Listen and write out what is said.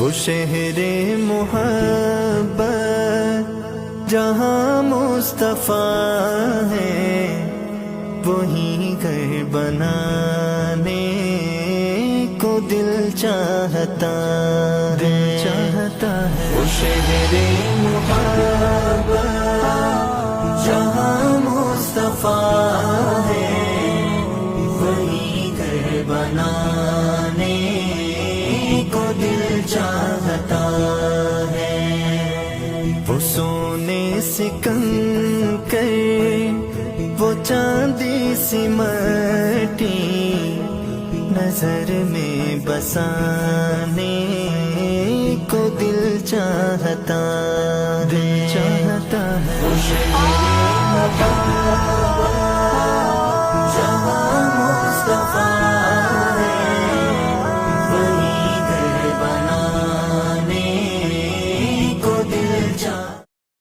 وہ شہر محبت جہاں مصطفیٰ ہے، وہیں گھر بنانے کو دل چاہتا ہے۔ وہ شہر محبت جہاں مصطفیٰ ہے، وہیں گھر بنانے کو دل چاہتا ہے۔ وہ سونے سے کنکر، وہ چاندی سی مٹی نظر میں بسانے کو دل چاہتا